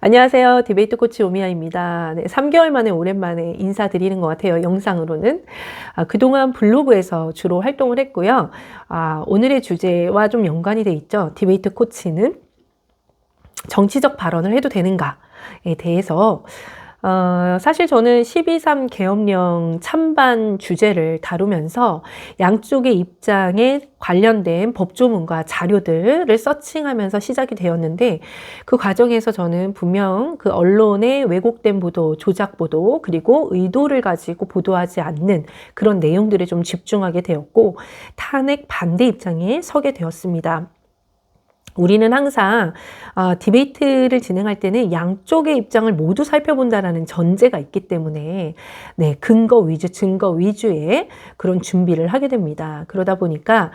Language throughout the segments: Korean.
안녕하세요. 디베이트 코치 오미아입니다. 네, 3개월 만에 오랜만에 인사드리는 것 같아요. 영상으로는. 그동안 블로그에서 주로 활동을 했고요. 오늘의 주제와 좀 연관이 돼 있죠. 디베이트 코치는 정치적 발언을 해도 되는가에 대해서 사실 저는 12.3 계엄령 찬반 주제를 다루면서 양쪽의 입장에 관련된 법조문과 자료들을 서칭하면서 시작이 되었는데 그 과정에서 저는 분명 그 언론의 왜곡된 보도, 조작 보도, 그리고 의도를 가지고 보도하지 않는 그런 내용들에 좀 집중하게 되었고 탄핵 반대 입장에 서게 되었습니다. 우리는 항상 디베이트를 진행할 때는 양쪽의 입장을 모두 살펴본다라는 전제가 있기 때문에 근거 위주, 증거 위주의 그런 준비를 하게 됩니다. 그러다 보니까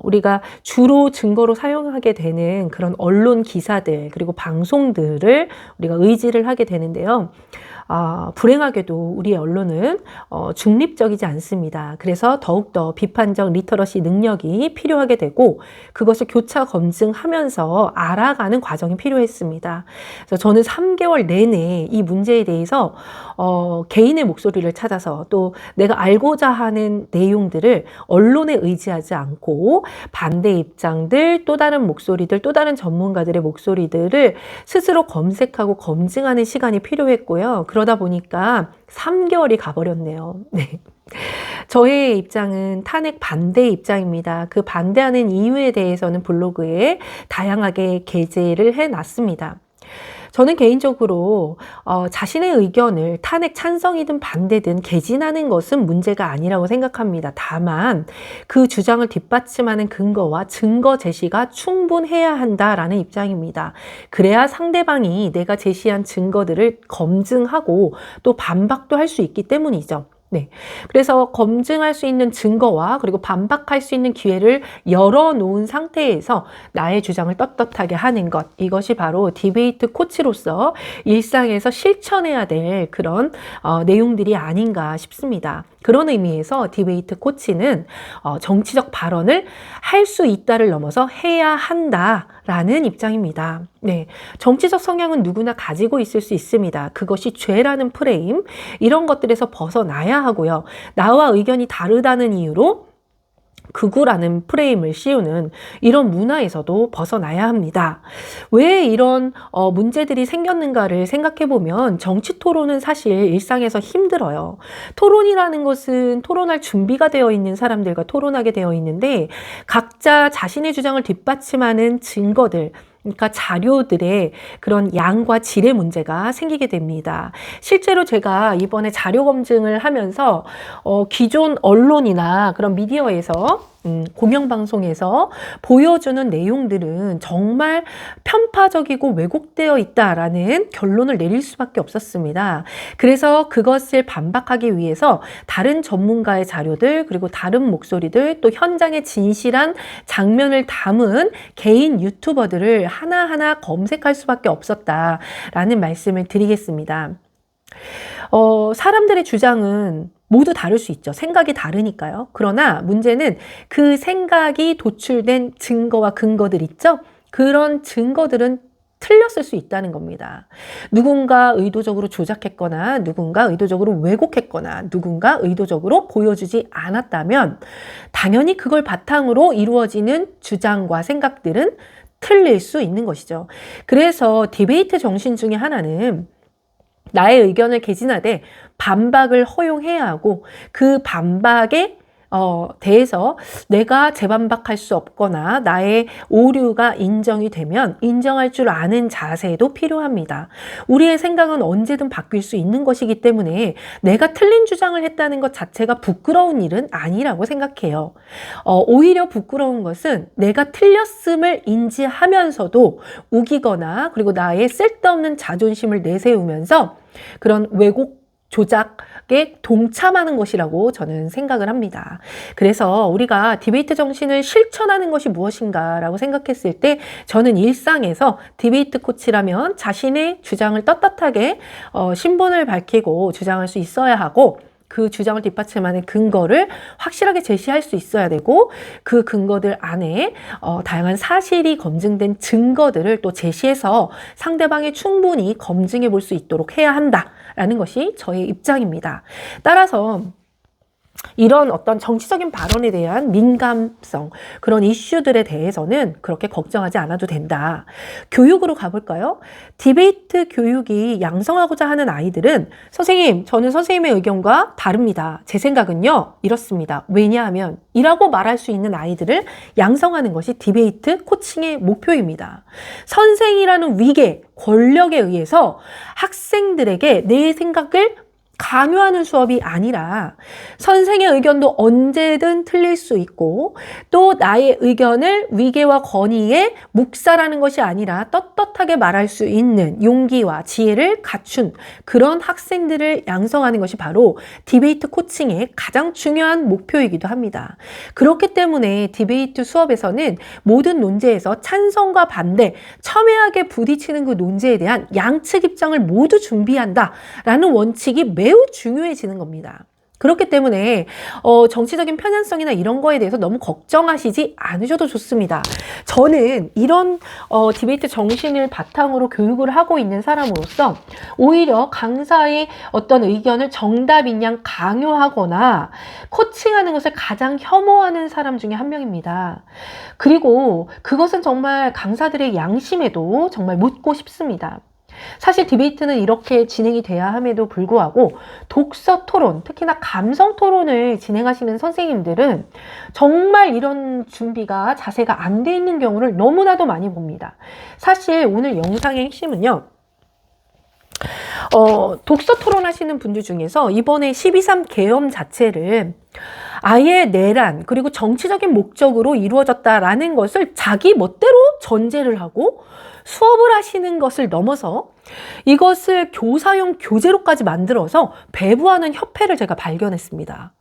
우리가 주로 증거로 사용하게 되는 그런 언론 기사들 그리고 방송들을 우리가 의지를 하게 되는데요. 불행하게도 우리의 언론은 중립적이지 않습니다. 그래서 더욱더 비판적 리터러시 능력이 필요하게 되고 그것을 교차 검증하면서 알아가는 과정이 필요했습니다. 그래서 저는 3개월 내내 이 문제에 대해서 개인의 목소리를 찾아서 또 내가 알고자 하는 내용들을 언론에 의지하지 않고 반대 입장들, 또 다른 목소리들, 또 다른 전문가들의 목소리들을 스스로 검색하고 검증하는 시간이 필요했고요. 그러다 보니까 3개월이 가버렸네요. 네. 저의 입장은 탄핵 반대 입장입니다. 그 반대하는 이유에 대해서는 블로그에 다양하게 게재를 해놨습니다. 저는 개인적으로 자신의 의견을 탄핵 찬성이든 반대든 개진하는 것은 문제가 아니라고 생각합니다. 다만 그 주장을 뒷받침하는 근거와 증거 제시가 충분해야 한다라는 입장입니다. 그래야 상대방이 내가 제시한 증거들을 검증하고 또 반박도 할 수 있기 때문이죠. 네. 그래서 검증할 수 있는 증거와 그리고 반박할 수 있는 기회를 열어놓은 상태에서 나의 주장을 떳떳하게 하는 것. 이것이 바로 디베이트 코치로서 일상에서 실천해야 될 그런 내용들이 아닌가 싶습니다. 그런 의미에서 디베이트 코치는 정치적 발언을 할 수 있다를 넘어서 해야 한다라는 입장입니다. 네, 정치적 성향은 누구나 가지고 있을 수 있습니다. 그것이 죄라는 프레임, 이런 것들에서 벗어나야 하고요. 나와 의견이 다르다는 이유로 극우라는 프레임을 씌우는 이런 문화에서도 벗어나야 합니다. 왜 이런 문제들이 생겼는가를 생각해 보면 정치 토론은 사실 일상에서 힘들어요. 토론이라는 것은 토론할 준비가 되어 있는 사람들과 토론하게 되어 있는데 각자 자신의 주장을 뒷받침하는 증거들, 그러니까 자료들의 그런 양과 질의 문제가 생기게 됩니다. 실제로 제가 이번에 자료 검증을 하면서 기존 언론이나 그런 미디어에서 공영방송에서 보여주는 내용들은 정말 편파적이고 왜곡되어 있다라는 결론을 내릴 수밖에 없었습니다. 그래서 그것을 반박하기 위해서 다른 전문가의 자료들 그리고 다른 목소리들 또 현장의 진실한 장면을 담은 개인 유튜버들을 하나하나 검색할 수밖에 없었다라는 말씀을 드리겠습니다. 사람들의 주장은 모두 다를 수 있죠. 생각이 다르니까요. 그러나 문제는 그 생각이 도출된 증거와 근거들 있죠? 그런 증거들은 틀렸을 수 있다는 겁니다. 누군가 의도적으로 조작했거나 누군가 의도적으로 왜곡했거나 누군가 의도적으로 보여주지 않았다면 당연히 그걸 바탕으로 이루어지는 주장과 생각들은 틀릴 수 있는 것이죠. 그래서 디베이트 정신 중에 하나는 나의 의견을 개진하되 반박을 허용해야 하고 그 반박에 대해서 내가 재반박할 수 없거나 나의 오류가 인정이 되면 인정할 줄 아는 자세도 필요합니다. 우리의 생각은 언제든 바뀔 수 있는 것이기 때문에 내가 틀린 주장을 했다는 것 자체가 부끄러운 일은 아니라고 생각해요. 오히려 부끄러운 것은 내가 틀렸음을 인지하면서도 우기거나 그리고 나의 쓸데없는 자존심을 내세우면서 그런 왜곡 조작에 동참하는 것이라고 저는 생각을 합니다. 그래서 우리가 디베이트 정신을 실천하는 것이 무엇인가라고 생각했을 때 저는 일상에서 디베이트 코치라면 자신의 주장을 떳떳하게 신분을 밝히고 주장할 수 있어야 하고 그 주장을 뒷받침하는 근거를 확실하게 제시할 수 있어야 되고 그 근거들 안에 다양한 사실이 검증된 증거들을 또 제시해서 상대방이 충분히 검증해 볼 수 있도록 해야 한다라는 것이 저의 입장입니다. 따라서 이런 어떤 정치적인 발언에 대한 민감성, 그런 이슈들에 대해서는 그렇게 걱정하지 않아도 된다. 교육으로 가볼까요? 디베이트 교육이 양성하고자 하는 아이들은 선생님, 저는 선생님의 의견과 다릅니다. 제 생각은요, 이렇습니다. 왜냐하면 이라고 말할 수 있는 아이들을 양성하는 것이 디베이트 코칭의 목표입니다. 선생이라는 위계, 권력에 의해서 학생들에게 내 생각을 강요하는 수업이 아니라 선생의 의견도 언제든 틀릴 수 있고 또 나의 의견을 위계와 권위에 묵살하는 것이 아니라 떳떳하게 말할 수 있는 용기와 지혜를 갖춘 그런 학생들을 양성하는 것이 바로 디베이트 코칭의 가장 중요한 목표이기도 합니다. 그렇기 때문에 디베이트 수업에서는 모든 논제에서 찬성과 반대, 첨예하게 부딪히는 그 논제에 대한 양측 입장을 모두 준비한다라는 원칙이 매우 중요해지는 겁니다. 그렇기 때문에 정치적인 편향성이나 이런 거에 대해서 너무 걱정하시지 않으셔도 좋습니다. 저는 이런 디베이트 정신을 바탕으로 교육을 하고 있는 사람으로서 오히려 강사의 어떤 의견을 정답인 양 강요하거나 코칭하는 것을 가장 혐오하는 사람 중에 한 명입니다. 그리고 그것은 정말 강사들의 양심에도 정말 묻고 싶습니다. 사실 디베이트는 이렇게 진행이 돼야 함에도 불구하고 독서 토론, 특히나 감성 토론을 진행하시는 선생님들은 정말 이런 준비가 자세가 안 돼 있는 경우를 너무나도 많이 봅니다. 사실 오늘 영상의 핵심은요. 독서 토론 하시는 분들 중에서 이번에 12.3 계엄 자체를 아예 내란 그리고 정치적인 목적으로 이루어졌다라는 것을 자기 멋대로 전제를 하고 수업을 하시는 것을 넘어서 이것을 교사용 교재로까지 만들어서 배부하는 협회를 제가 발견했습니다.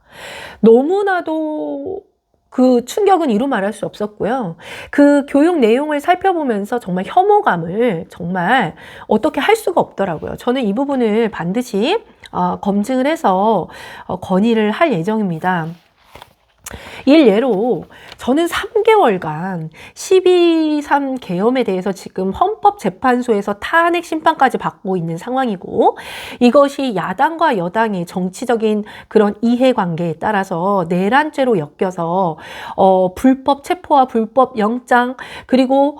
너무나도 그 충격은 이루 말할 수 없었고요. 그 교육 내용을 살펴보면서 정말 혐오감을 정말 어떻게 할 수가 없더라고요. 저는 이 부분을 반드시 검증을 해서 건의를 할 예정입니다. 일례로 저는 3개월간 12.3 계엄에 대해서 지금 헌법재판소에서 탄핵 심판까지 받고 있는 상황이고 이것이 야당과 여당의 정치적인 그런 이해관계에 따라서 내란죄로 엮여서 불법 체포와 불법 영장 그리고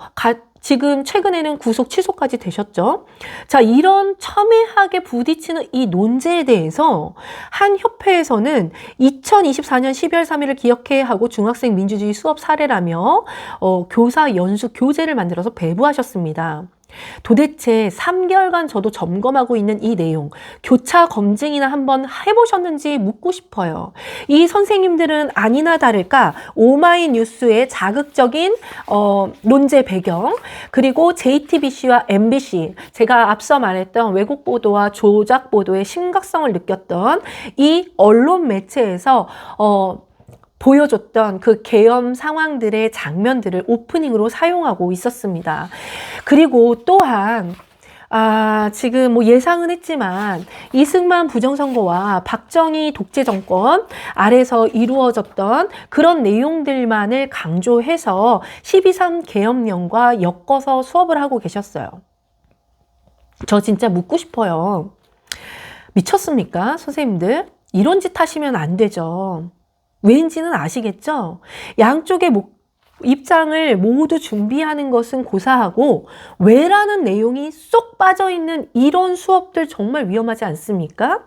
지금 최근에는 구속 취소까지 되셨죠. 자, 이런 첨예하게 부딪히는 이 논제에 대해서 한 협회에서는 2024년 12월 3일을 기억해 하고 중학생 민주주의 수업 사례라며 교사 연수 교재를 만들어서 배부하셨습니다. 도대체 3개월간 저도 점검하고 있는 이 내용 교차 검증이나 한번 해보셨는지 묻고 싶어요. 이 선생님들은 아니나 다를까 오마이뉴스의 자극적인 논제 배경 그리고 JTBC와 MBC 제가 앞서 말했던 왜곡 보도와 조작 보도의 심각성을 느꼈던 이 언론 매체에서 보여줬던 그 계엄 상황들의 장면들을 오프닝으로 사용하고 있었습니다. 그리고 또한 지금 뭐 예상은 했지만 이승만 부정선거와 박정희 독재 정권 아래서 이루어졌던 그런 내용들만을 강조해서 12.3 계엄령과 엮어서 수업을 하고 계셨어요. 저 진짜 묻고 싶어요. 미쳤습니까? 선생님들? 이런 짓 하시면 안 되죠. 왜인지는 아시겠죠? 양쪽의 입장을 모두 준비하는 것은 고사하고 왜라는 내용이 쏙 빠져있는 이런 수업들 정말 위험하지 않습니까?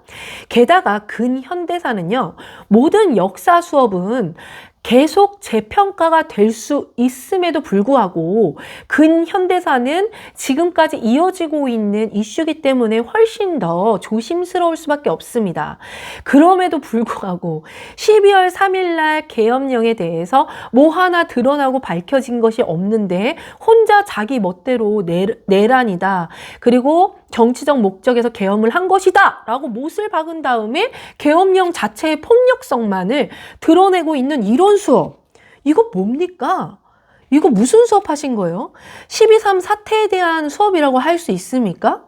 게다가 근현대사는요. 모든 역사 수업은 계속 재평가가 될 수 있음에도 불구하고 근현대사는 지금까지 이어지고 있는 이슈이기 때문에 훨씬 더 조심스러울 수밖에 없습니다. 그럼에도 불구하고 12월 3일 날 계엄령에 대해서 뭐 하나 드러나고 밝혀진 것이 없는데 혼자 자기 멋대로 내란이다. 그리고 정치적 목적에서 계엄을 한 것이다 라고 못을 박은 다음에 계엄령 자체의 폭력성만을 드러내고 있는 이런 수업. 이거 뭡니까? 이거 무슨 수업 하신 거예요? 12.3 사태에 대한 수업이라고 할 수 있습니까?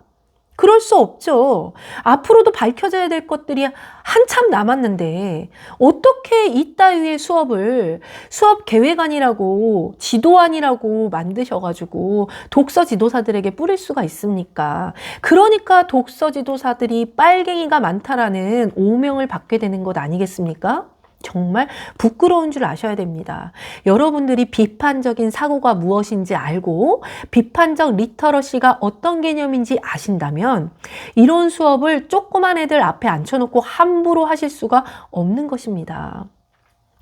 그럴 수 없죠. 앞으로도 밝혀져야 될 것들이 한참 남았는데 어떻게 이따위의 수업을 수업 계획안이라고 지도안이라고 만드셔가지고 독서 지도사들에게 뿌릴 수가 있습니까? 그러니까 독서 지도사들이 빨갱이가 많다라는 오명을 받게 되는 것 아니겠습니까? 정말 부끄러운 줄 아셔야 됩니다. 여러분들이 비판적인 사고가 무엇인지 알고 비판적 리터러시가 어떤 개념인지 아신다면 이런 수업을 조그만 애들 앞에 앉혀놓고 함부로 하실 수가 없는 것입니다.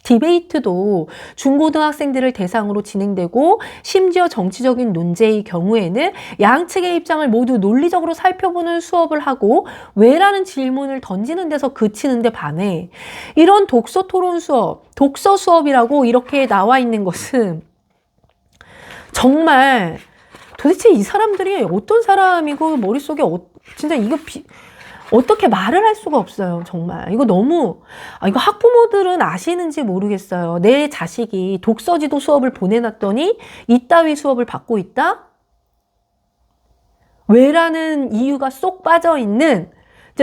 디베이트도 중고등학생들을 대상으로 진행되고 심지어 정치적인 논제의 경우에는 양측의 입장을 모두 논리적으로 살펴보는 수업을 하고 왜라는 질문을 던지는 데서 그치는데 반해 이런 독서 토론 수업, 독서 수업이라고 이렇게 나와 있는 것은 정말 도대체 이 사람들이 어떤 사람이고 머릿속에 진짜 이거 어떻게 말을 할 수가 없어요. 정말 이거 너무 이거 학부모들은 아시는지 모르겠어요. 내 자식이 독서지도 수업을 보내놨더니 이따위 수업을 받고 있다? 왜라는 이유가 쏙 빠져있는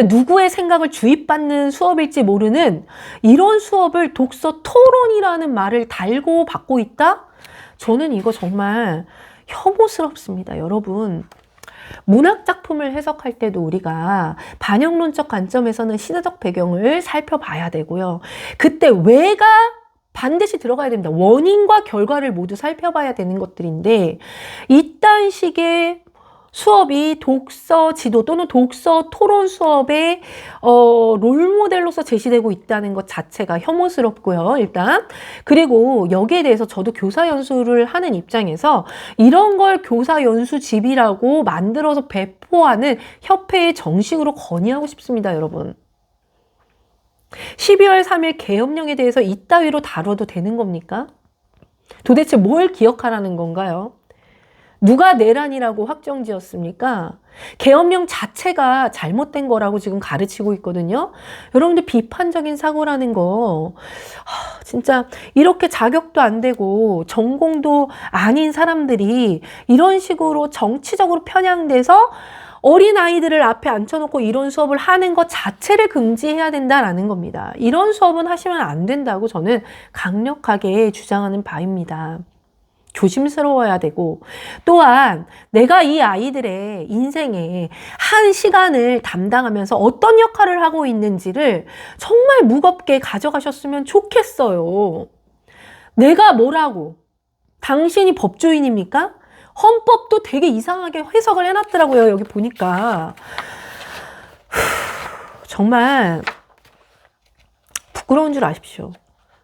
누구의 생각을 주입받는 수업일지 모르는 이런 수업을 독서 토론이라는 말을 달고 받고 있다? 저는 이거 정말 혐오스럽습니다. 여러분. 문학 작품을 해석할 때도 우리가 반영론적 관점에서는 시대적 배경을 살펴봐야 되고요. 그때 왜가 반드시 들어가야 됩니다. 원인과 결과를 모두 살펴봐야 되는 것들인데 이딴 식의 수업이 독서 지도 또는 독서 토론 수업의 롤모델로서 제시되고 있다는 것 자체가 혐오스럽고요. 일단 그리고 여기에 대해서 저도 교사 연수를 하는 입장에서 이런 걸 교사 연수집이라고 만들어서 배포하는 협회에 정식으로 건의하고 싶습니다. 여러분. 12월 3일 계엄령에 대해서 이따위로 다뤄도 되는 겁니까? 도대체 뭘 기억하라는 건가요? 누가 내란이라고 확정지었습니까? 계엄령 자체가 잘못된 거라고 지금 가르치고 있거든요. 여러분들 비판적인 사고라는 거 진짜 이렇게 자격도 안 되고 전공도 아닌 사람들이 이런 식으로 정치적으로 편향돼서 어린아이들을 앞에 앉혀놓고 이런 수업을 하는 것 자체를 금지해야 된다라는 겁니다. 이런 수업은 하시면 안 된다고 저는 강력하게 주장하는 바입니다. 조심스러워야 되고 또한 내가 이 아이들의 인생에 한 시간을 담당하면서 어떤 역할을 하고 있는지를 정말 무겁게 가져가셨으면 좋겠어요. 내가 뭐라고? 당신이 법조인입니까? 헌법도 되게 이상하게 해석을 해놨더라고요. 여기 보니까. 정말 부끄러운 줄 아십시오.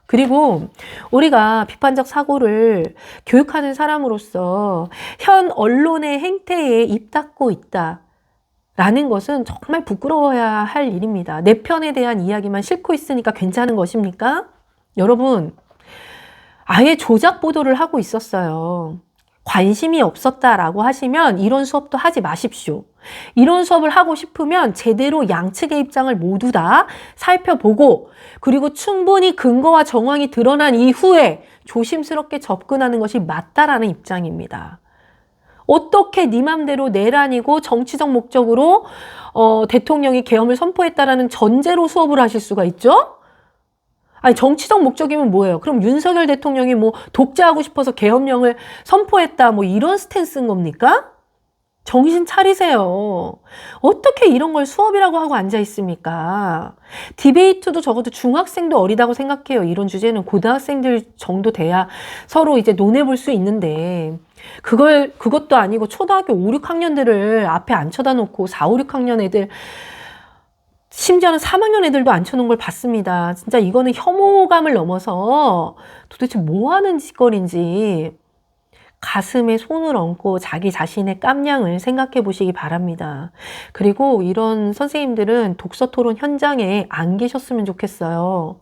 그리고 우리가 비판적 사고를 교육하는 사람으로서 현 언론의 행태에 입 닫고 있다라는 것은 정말 부끄러워야 할 일입니다. 내 편에 대한 이야기만 싣고 있으니까 괜찮은 것입니까? 여러분, 아예 조작 보도를 하고 있었어요. 관심이 없었다라고 하시면 이런 수업도 하지 마십시오. 이런 수업을 하고 싶으면 제대로 양측의 입장을 모두 다 살펴보고 그리고 충분히 근거와 정황이 드러난 이후에 조심스럽게 접근하는 것이 맞다라는 입장입니다. 어떻게 네 맘대로 내란이고 정치적 목적으로 대통령이 계엄을 선포했다라는 전제로 수업을 하실 수가 있죠? 아니 정치적 목적이면 뭐예요? 그럼 윤석열 대통령이 뭐 독재하고 싶어서 계엄령을 선포했다 뭐 이런 스탠스인 겁니까? 정신 차리세요. 어떻게 이런 걸 수업이라고 하고 앉아 있습니까? 디베이트도 적어도 중학생도 어리다고 생각해요. 이런 주제는 고등학생들 정도 돼야 서로 이제 논해볼 수 있는데 그것도 아니고 초등학교 5, 6학년들을 앞에 앉혀다 놓고 4, 5, 6학년 애들 심지어는 3학년 애들도 앉혀놓은 걸 봤습니다. 진짜 이거는 혐오감을 넘어서 도대체 뭐 하는 짓거리인지 가슴에 손을 얹고 자기 자신의 깜냥을 생각해 보시기 바랍니다. 그리고 이런 선생님들은 독서 토론 현장에 안 계셨으면 좋겠어요.